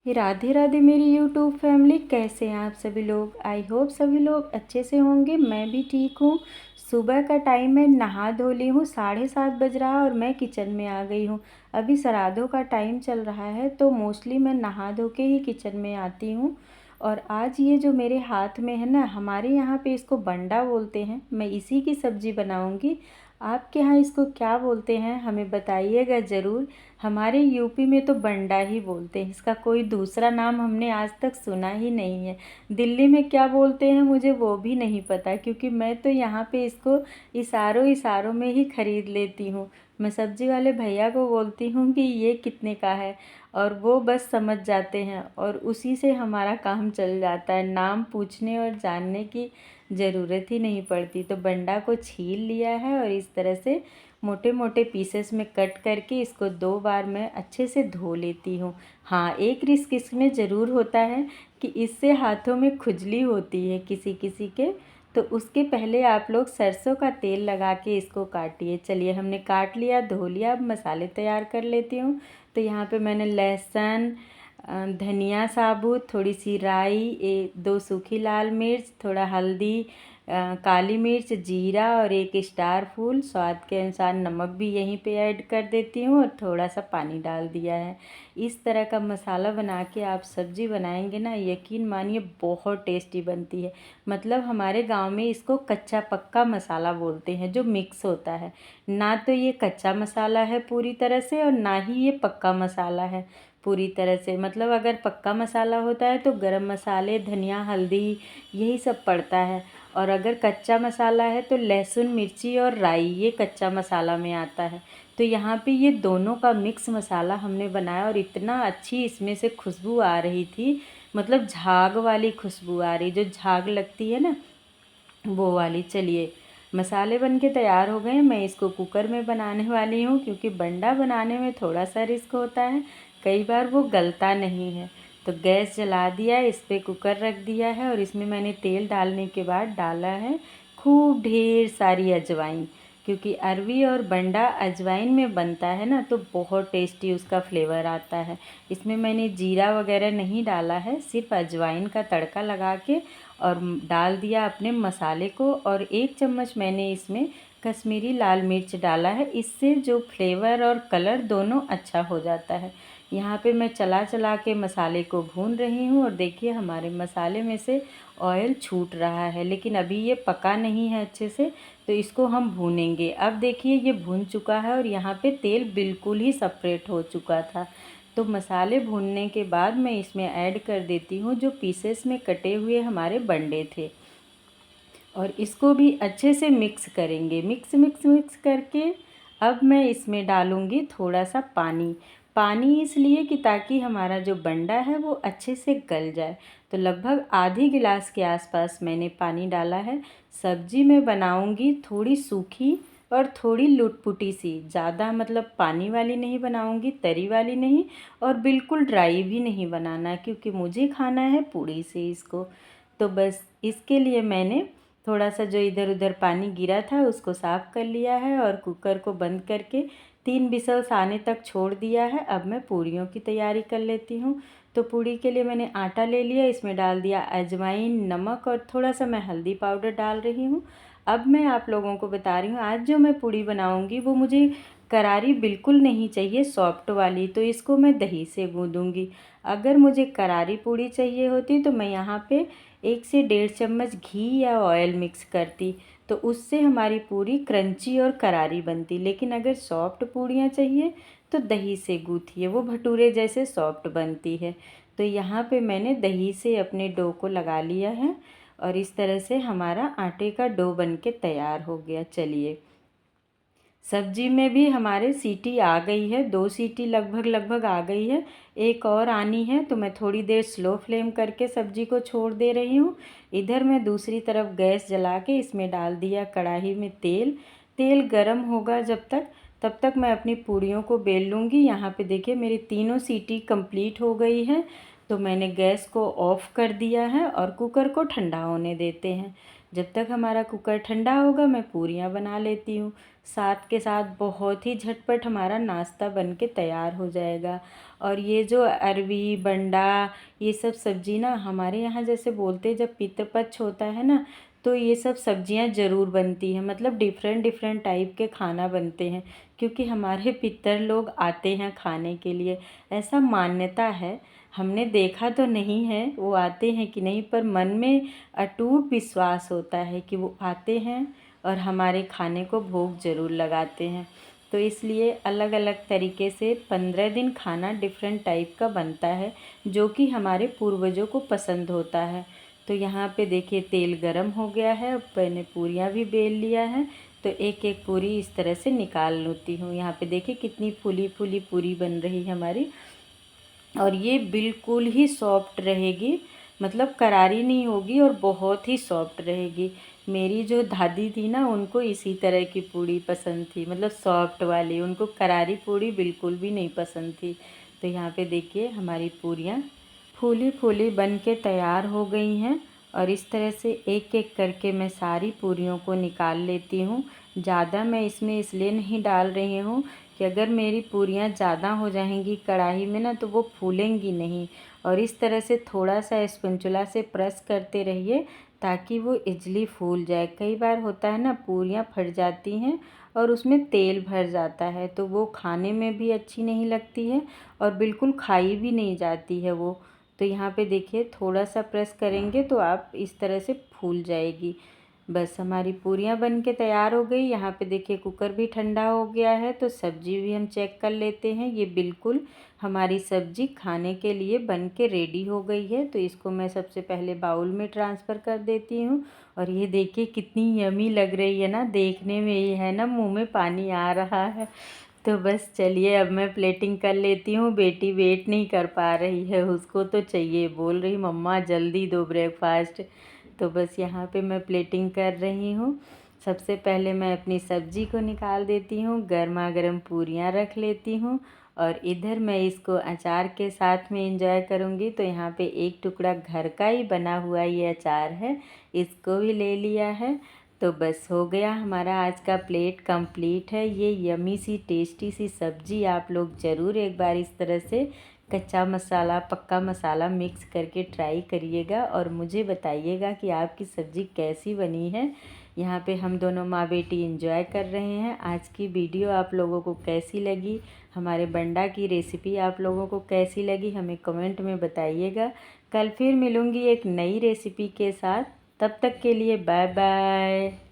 राधे राधे मेरी YouTube family, कैसे हैं आप सभी लोग। आई होप सभी लोग अच्छे से होंगे। मैं भी ठीक हूँ। सुबह का टाइम है, नहा धो ली हूँ, 7:30 बज रहा है और मैं किचन में आ गई हूँ। अभी श्राद्धों का टाइम चल रहा है तो मोस्टली मैं नहा धो के ही किचन में आती हूँ। और आज ये जो मेरे हाथ में है ना, हमारे यहाँ पे इसको बंडा बोलते हैं। मैं इसी की सब्ज़ी बनाऊँगी। आपके यहाँ इसको क्या बोलते हैं हमें बताइएगा ज़रूर। हमारे यूपी में तो बंडा ही बोलते हैं, इसका कोई दूसरा नाम हमने आज तक सुना ही नहीं है। दिल्ली में क्या बोलते हैं मुझे वो भी नहीं पता, क्योंकि मैं तो यहाँ पे इसको इशारों इशारों में ही ख़रीद लेती हूँ। मैं सब्ज़ी वाले भैया को बोलती हूँ कि ये कितने का है, और वो बस समझ जाते हैं और उसी से हमारा काम चल जाता है। नाम पूछने और जानने की ज़रूरत ही नहीं पड़ती। तो बंडा को छील लिया है और इस तरह से मोटे मोटे पीसेस में कट करके इसको 2 बार मैं अच्छे से धो लेती हूँ। हाँ, एक रिस्क इसमें ज़रूर होता है कि इससे हाथों में खुजली होती है किसी किसी के। तो उसके पहले आप लोग सरसों का तेल लगा के इसको काटिए। चलिए, हमने काट लिया, धो लिया। अब मसाले तैयार कर लेती हूँ। तो यहाँ पे मैंने लहसुन, धनिया साबुत, थोड़ी सी राई, 2 सूखी लाल मिर्च, थोड़ा हल्दी, काली मिर्च, जीरा और 1 स्टार फूल, स्वाद के अनुसार नमक भी यहीं पे ऐड कर देती हूँ और थोड़ा सा पानी डाल दिया है। इस तरह का मसाला बना के आप सब्ज़ी बनाएंगे ना, यकीन मानिए बहुत टेस्टी बनती है। मतलब हमारे गांव में इसको कच्चा पक्का मसाला बोलते हैं, जो मिक्स होता है। ना तो ये कच्चा मसाला है पूरी तरह से और ना ही ये पक्का मसाला है पूरी तरह से। मतलब अगर पक्का मसाला होता है तो गरम मसाले, धनिया, हल्दी यही सब पड़ता है। और अगर कच्चा मसाला है तो लहसुन, मिर्ची और राई, ये कच्चा मसाला में आता है। तो यहाँ पे ये दोनों का मिक्स मसाला हमने बनाया और इतना अच्छी इसमें से खुशबू आ रही थी। मतलब झाग वाली खुशबू आ रही, जो झाग लगती है ना, वो वाली। चलिए, मसाले बन के तैयार हो गए। मैं इसको कुकर में बनाने वाली हूँ, क्योंकि बंडा बनाने में थोड़ा सा रिस्क होता है, कई बार वो गलता नहीं है। तो गैस जला दिया, इस पर कुकर रख दिया है और इसमें मैंने तेल डालने के बाद डाला है खूब ढेर सारी अजवाइन। क्योंकि अरवी और बंडा अजवाइन में बनता है ना, तो बहुत टेस्टी उसका फ्लेवर आता है। इसमें मैंने जीरा वगैरह नहीं डाला है, सिर्फ अजवाइन का तड़का लगा के और डाल दिया अपने मसाले को। और 1 चम्मच मैंने इसमें कश्मीरी लाल मिर्च डाला है, इससे जो फ्लेवर और कलर दोनों अच्छा हो जाता है। यहाँ पे मैं चला चला के मसाले को भून रही हूँ और देखिए हमारे मसाले में से ऑयल छूट रहा है, लेकिन अभी ये पका नहीं है अच्छे से, तो इसको हम भूनेंगे। अब देखिए ये भून चुका है और यहाँ पे तेल बिल्कुल ही सेपरेट हो चुका था। तो मसाले भूनने के बाद मैं इसमें ऐड कर देती हूँ जो पीसेस में कटे हुए हमारे बंडे थे, और इसको भी अच्छे से मिक्स करेंगे। मिक्स मिक्स मिक्स करके अब मैं इसमें डालूँगी थोड़ा सा पानी। पानी इसलिए कि ताकि हमारा जो बंडा है वो अच्छे से गल जाए। तो लगभग आधी गिलास के आसपास मैंने पानी डाला है। सब्जी मैं बनाऊँगी थोड़ी सूखी और थोड़ी लुटपुटी सी, ज़्यादा मतलब पानी वाली नहीं बनाऊँगी, तरी वाली नहीं, और बिल्कुल ड्राई भी नहीं बनाना, क्योंकि मुझे खाना है पूड़ी से इसको। तो बस इसके लिए मैंने थोड़ा सा जो इधर उधर पानी गिरा था उसको साफ़ कर लिया है और कुकर को बंद करके 3 विसल्स आने तक छोड़ दिया है। अब मैं पूड़ियों की तैयारी कर लेती हूँ। तो पूड़ी के लिए मैंने आटा ले लिया, इसमें डाल दिया अजवाइन, नमक और थोड़ा सा मैं हल्दी पाउडर डाल रही हूँ। अब मैं आप लोगों को बता रही हूँ, आज जो मैं पूड़ी बनाऊँगी वो मुझे करारी बिल्कुल नहीं चाहिए, सॉफ्ट वाली। तो इसको मैं दही से गूँदूँगी। अगर मुझे करारी पूड़ी चाहिए होती तो मैं यहाँ पे 1 से 1.5 चम्मच घी या ऑयल मिक्स करती, तो उससे हमारी पूरी क्रंची और करारी बनती। लेकिन अगर सॉफ्ट पूड़ियाँ चाहिए तो दही से गूँथिए, वो भटूरे जैसे सॉफ्ट बनती है। तो यहाँ पे मैंने दही से अपने डो को लगा लिया है और इस तरह से हमारा आटे का डो बन के तैयार हो गया। चलिए, सब्जी में भी हमारे सीटी आ गई है, 2 सीटी लगभग लगभग आ गई है, एक और आनी है। तो मैं थोड़ी देर स्लो फ्लेम करके सब्जी को छोड़ दे रही हूँ। इधर मैं दूसरी तरफ गैस जला के इसमें डाल दिया कढ़ाई में तेल। तेल गरम होगा जब तक, तब तक मैं अपनी पूड़ियों को बेल लूँगी। यहाँ पे देखिए मेरी तीनों सीटी कंप्लीट हो गई है। तो मैंने गैस को ऑफ़ कर दिया है और कुकर को ठंडा होने देते हैं। जब तक हमारा कुकर ठंडा होगा मैं पूरियाँ बना लेती हूँ। साथ के साथ बहुत ही झटपट हमारा नाश्ता बन के तैयार हो जाएगा। और ये जो अरवी बंडा ये सब सब्ज़ी ना हमारे यहाँ जैसे बोलते हैं जब पितृपक्ष होता है ना, तो ये सब सब्जियां ज़रूर बनती हैं। मतलब डिफरेंट डिफरेंट टाइप के खाना बनते हैं, क्योंकि हमारे पितर लोग आते हैं खाने के लिए, ऐसा मान्यता है। हमने देखा तो नहीं है वो आते हैं कि नहीं, पर मन में अटूट विश्वास होता है कि वो आते हैं और हमारे खाने को भोग ज़रूर लगाते हैं। तो इसलिए अलग अलग तरीके से 15 दिन खाना डिफरेंट टाइप का बनता है, जो कि हमारे पूर्वजों को पसंद होता है। तो यहाँ पे देखिए तेल गरम हो गया है, अब मैंने पूरियाँ भी बेल लिया है। तो एक एक पूरी इस तरह से निकाल लेती हूँ। यहाँ पे देखिए कितनी फूली फूली पूरी बन रही है हमारी, और ये बिल्कुल ही सॉफ्ट रहेगी, मतलब करारी नहीं होगी और बहुत ही सॉफ्ट रहेगी। मेरी जो दादी थी ना उनको इसी तरह की पूड़ी पसंद थी, मतलब सॉफ्ट वाली, उनको करारी पूड़ी बिल्कुल भी नहीं पसंद थी। तो यहाँ पे देखिए हमारी पूरियाँ फूली फूली बन के तैयार हो गई हैं, और इस तरह से एक एक करके मैं सारी पूरियों को निकाल लेती हूँ। ज़्यादा मैं इसमें इसलिए नहीं डाल रही हूँ कि अगर मेरी पूरियाँ ज़्यादा हो जाएंगी कढ़ाई में ना तो वो फूलेंगी नहीं। और इस तरह से थोड़ा सा स्पैचुला से प्रेस करते रहिए ताकि वो इजली फूल जाए। कई बार होता है ना पूरियाँ फट जाती हैं और उसमें तेल भर जाता है, तो वो खाने में भी अच्छी नहीं लगती है और बिल्कुल खाई भी नहीं जाती है वो। तो यहाँ पे देखिए थोड़ा सा प्रेस करेंगे तो आप इस तरह से फूल जाएगी। बस हमारी पूरियाँ बन के तैयार हो गई। यहाँ पे देखिए कुकर भी ठंडा हो गया है, तो सब्ज़ी भी हम चेक कर लेते हैं। ये बिल्कुल हमारी सब्ज़ी खाने के लिए बन के रेडी हो गई है। तो इसको मैं सबसे पहले बाउल में ट्रांसफ़र कर देती हूँ। और ये देखिए कितनी यमी लग रही है ना, देखने में ये है ना मुँह में पानी आ रहा है। तो बस चलिए अब मैं प्लेटिंग कर लेती हूँ। बेटी वेट नहीं कर पा रही है, उसको तो चाहिए, बोल रही मम्मा जल्दी दो ब्रेकफास्ट। तो बस यहाँ पे मैं प्लेटिंग कर रही हूँ। सबसे पहले मैं अपनी सब्ज़ी को निकाल देती हूँ, गर्मा गर्म पूरियाँ रख लेती हूँ, और इधर मैं इसको अचार के साथ में एंजॉय करूँगी। तो यहाँ पे एक टुकड़ा घर का ही बना हुआ ये अचार है, इसको भी ले लिया है। तो बस हो गया हमारा आज का प्लेट कंप्लीट है। ये यमी सी टेस्टी सी सब्ज़ी आप लोग ज़रूर एक बार इस तरह से कच्चा मसाला पक्का मसाला मिक्स करके ट्राई करिएगा और मुझे बताइएगा कि आपकी सब्ज़ी कैसी बनी है। यहाँ पे हम दोनों माँ बेटी एंजॉय कर रहे हैं। आज की वीडियो आप लोगों को कैसी लगी, हमारे बंडा की रेसिपी आप लोगों को कैसी लगी, हमें कमेंट में बताइएगा। कल फिर मिलूँगी एक नई रेसिपी के साथ, तब तक के लिए बाय बाय।